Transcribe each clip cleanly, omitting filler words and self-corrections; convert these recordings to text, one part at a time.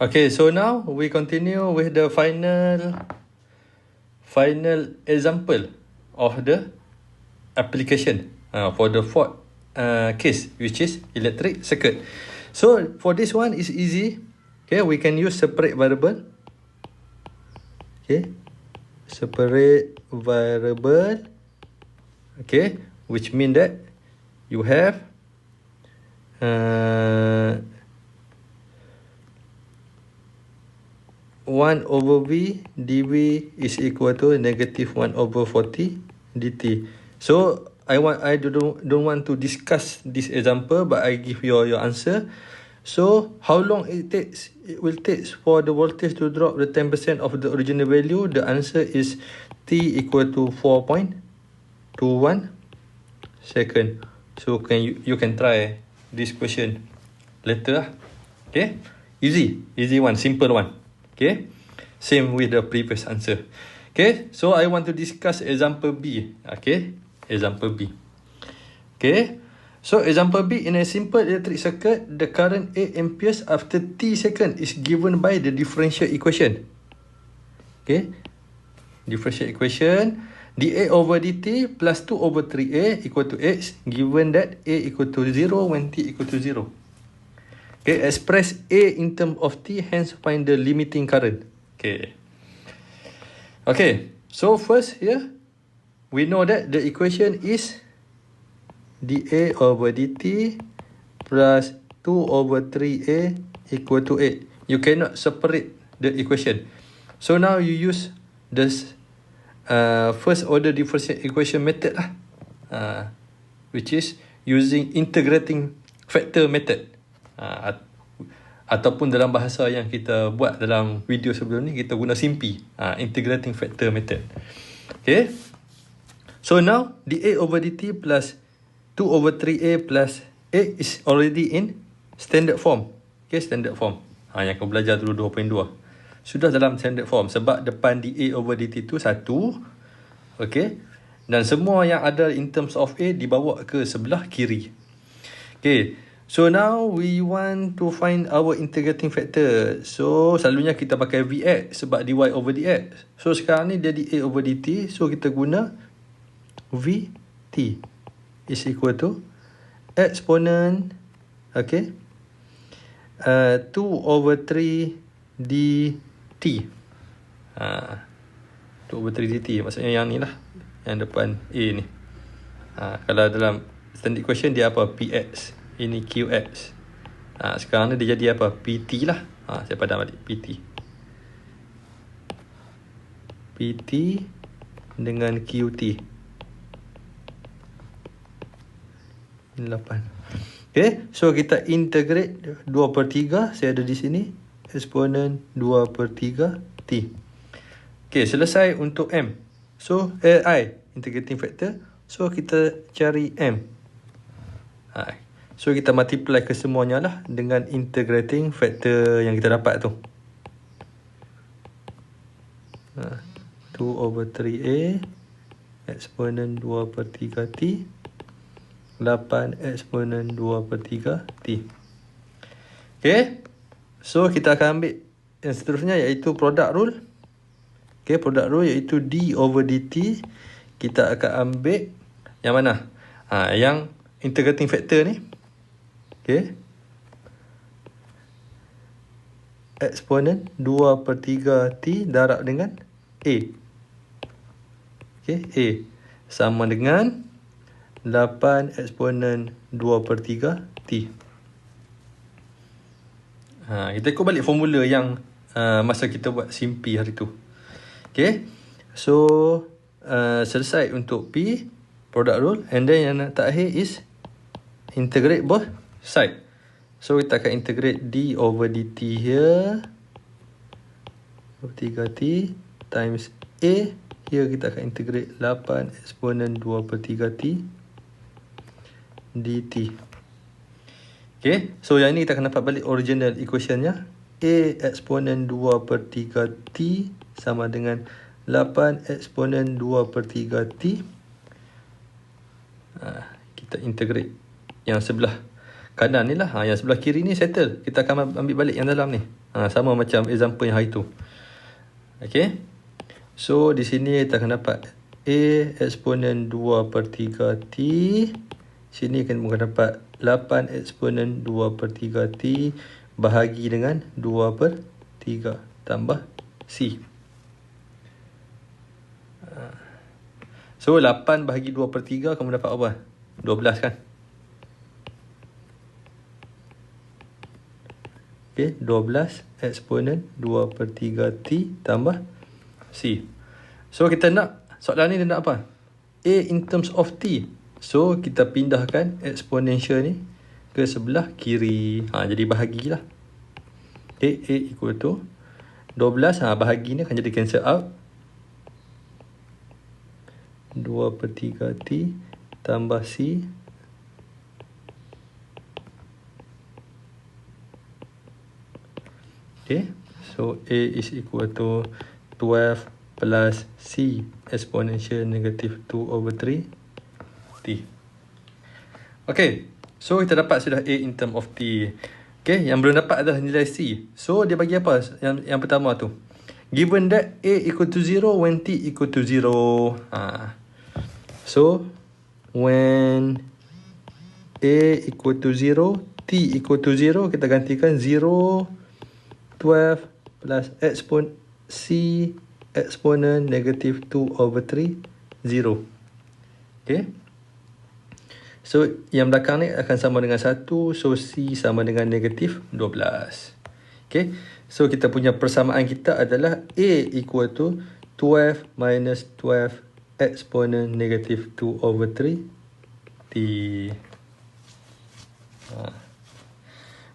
Okay, so now we continue with the final example of the application for the fourth case, which is electric circuit. So for this one is easy. Okay, we can use separate variable. Okay, separate variable. Okay, which mean that you have 1 over V dV is equal to negative 1 over 40 dt. So I don't want to discuss this example, but I give you your answer. So how long it will take for the voltage to drop the 10% of the original value? The answer is T equal to 4.21 second. So you can try this question later. Okay, easy one, simple one. Okay, same with the previous answer. Okay, so I want to discuss example B. Okay, example B. Okay, so example B, in a simple electric circuit, the current 8 amperes after t second is given by the differential equation. Okay, differential equation, dA over dt plus 2 over 3a equal to x, given that a equal to 0 when t equal to 0. Okay, express A in terms of T, hence find the limiting current. Okay. Okay, so first here, we know that the equation is dA over dt plus 2 over 3a equal to 8. You cannot separate the equation. So now you use this first order differential equation method lah, which is using integrating factor method. Ataupun dalam bahasa yang kita buat dalam video sebelum ni, kita guna SIMPI, integrating factor method. Okay, so now dA over dt plus 2 over 3a plus 8 is already in standard form. Okay, standard form, yang kau belajar dulu 2.2 sudah dalam standard form, sebab depan dA over dt tu 1. Okay, dan semua yang ada in terms of A dibawa ke sebelah kiri. Okay, so now we want to find our integrating factor. So selalunya kita pakai Vx sebab dy over dx. So sekarang ni dia dA over dt, so kita guna Vt is equal to exponent, okay, 2 over 3 dt. 2 over 3 dt maksudnya yang ni lah, yang depan A ni. Kalau dalam standard equation dia apa? Px, ini Qx. Sekarang ni dia jadi apa? PT lah. Saya padam balik. PT dengan QT. 8. Okay, so kita integrate 2/3. Saya ada di sini. Eksponen 2/3 T. Okay, selesai untuk M. So, I, integrating factor. So, kita cari M. So, kita multiply ke semuanya lah dengan integrating factor yang kita dapat tu. 2 over 3A eksponen 2/3 T 8 eksponen 2/3 T. Okay, so kita akan ambil yang seterusnya, iaitu product rule. Okay, product rule iaitu D over dt. Kita akan ambil yang mana? Yang integrating factor ni. Okay, eksponen 2/3 T darab dengan A. Okay, A sama dengan 8 eksponen 2/3 T. Kita ikut balik formula yang masa kita buat SIMPI hari tu. Okay, so selesai untuk P, product rule, and then yang terakhir is integrate both side. So kita akan integrate D over dt here 3T times A. Here kita akan integrate 8 eksponen 2/3 T dt. Okay, so yang ni kita akan dapat balik original equationnya. A eksponen 2/3 T sama dengan 8 eksponen 2/3 T. Kita integrate yang sebelah kanan ni lah. Yang sebelah kiri ni settle. Kita akan ambil balik yang dalam ni. Sama macam example yang hari tu. Okay. So di sini kita akan dapat A eksponen 2/3 T. Sini akan dapat 8 eksponen 2/3 T bahagi dengan 2/3 tambah C. So 8 bahagi 2/3 kamu dapat apa? 12 kan? Okay, 12 eksponen 2/3 T tambah C. So kita nak, soalan ni dia nak apa? A in terms of T. So kita pindahkan exponential ni ke sebelah kiri. Jadi bahagilah. Okay, A equal to 12. Bahagi ni akan jadi cancel out. 2/3 T tambah C. Okay, so A is equal to 12 plus C exponential negative 2/3 T. Okay, so kita dapat sudah A in term of T. Okay, yang belum dapat adalah nilai C. So dia bagi apa? Yang pertama tu, given that A equal to 0 when T equal to 0. So when A equal to 0, T equal to 0, kita gantikan 0, 12 plus C exponent negative 2/3, 0. Okay. So yang belakang ni akan sama dengan 1. So C sama dengan negatif 12. Okay. So kita punya persamaan kita adalah A equal to 12 minus 12 exponent negative 2/3 T.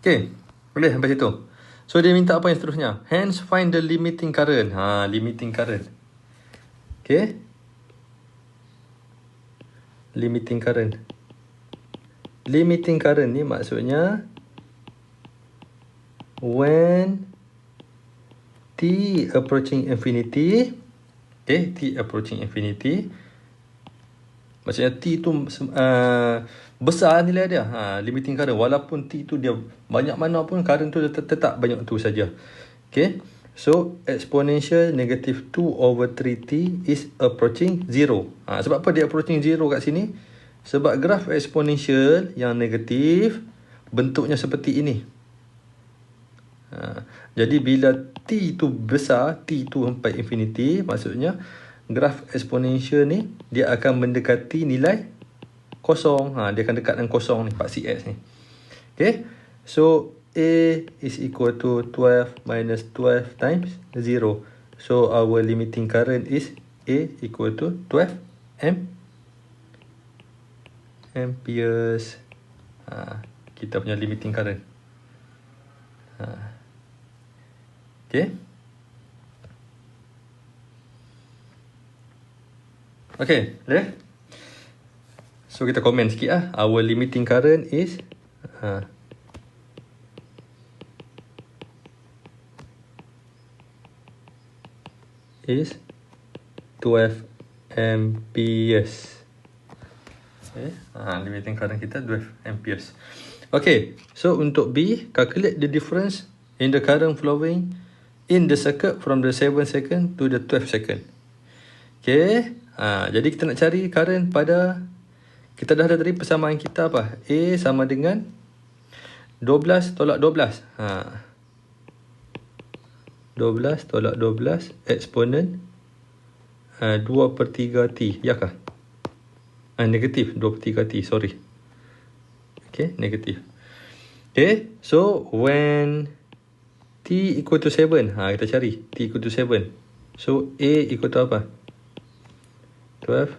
Okay. Boleh sampai situ. So dia minta apa yang seterusnya? Hence find the limiting current. Limiting current. Okay. Limiting current. Limiting current ni maksudnya when T approaching infinity. Okay, T approaching infinity. Maksudnya T tu besar nilai dia. Limiting current. Walaupun T tu dia banyak mana pun, current tu tetap banyak tu saja. Okay. So exponential negative 2/3 T is approaching 0. Sebab apa dia approaching 0 kat sini? Sebab graf exponential yang negatif bentuknya seperti ini. Jadi bila T tu besar, T tu sampai infinity, maksudnya graf exponential ni dia akan mendekati nilai kosong. Dia akan dekat dengan kosong ni, 4cx ni. Okay. So A is equal to 12 minus 12 times 0. So our limiting current is A equal to 12 amperes. Kita punya limiting current. Okay. Okay, boleh? So kita komen sikit lah. Our limiting current is is 12 amperes. Okay. Limiting current kita 12 amperes. Okay, so untuk B, calculate the difference in the current flowing in the circuit from the 7 second to the 12 second. Okay, jadi kita nak cari current pada, kita dah ada tadi persamaan kita apa? A sama dengan 12 tolak 12. 12 tolak 12 eksponen 2/3 T. Ya kah? Negatif 2/3 T, sorry. Okay, negatif. Okay, so when T equal to 7, kita cari T equal to 7. So A equal to apa? 12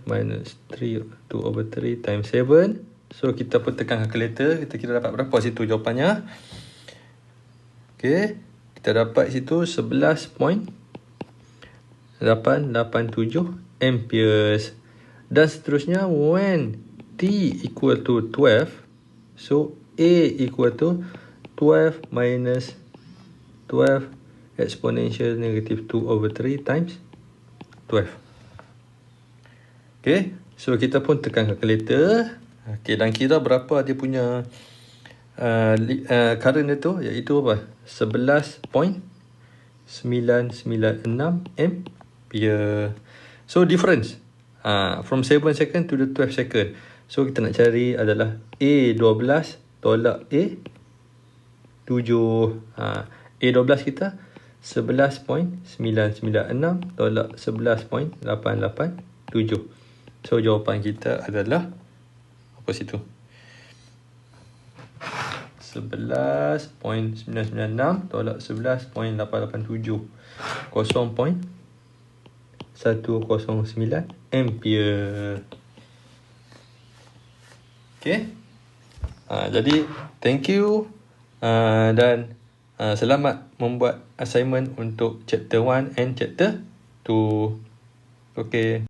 minus 3 2/3 times 7. So kita pun tekan calculator, kita kira dapat berapa situ jawapannya. Okay, kita dapat situ 11.887 amperes. Dan seterusnya when T equal to 12, so A equal to 12 minus 12 exponential negative 2/3 times 12. Okay, so kita pun tekan calculator. Okay, dan kira berapa dia punya current dia tu iaitu apa? 11.996 ampere. So difference from 7 second to the 12 second. So kita nak cari adalah A12 tolak A7. A12 kita 11.996 tolak 11.887. So jawapan kita adalah apa situ? 11.996 tolak 11.887. 0.109 ampere. Okay. Jadi thank you dan selamat membuat assignment untuk chapter 1 and chapter 2. Okay.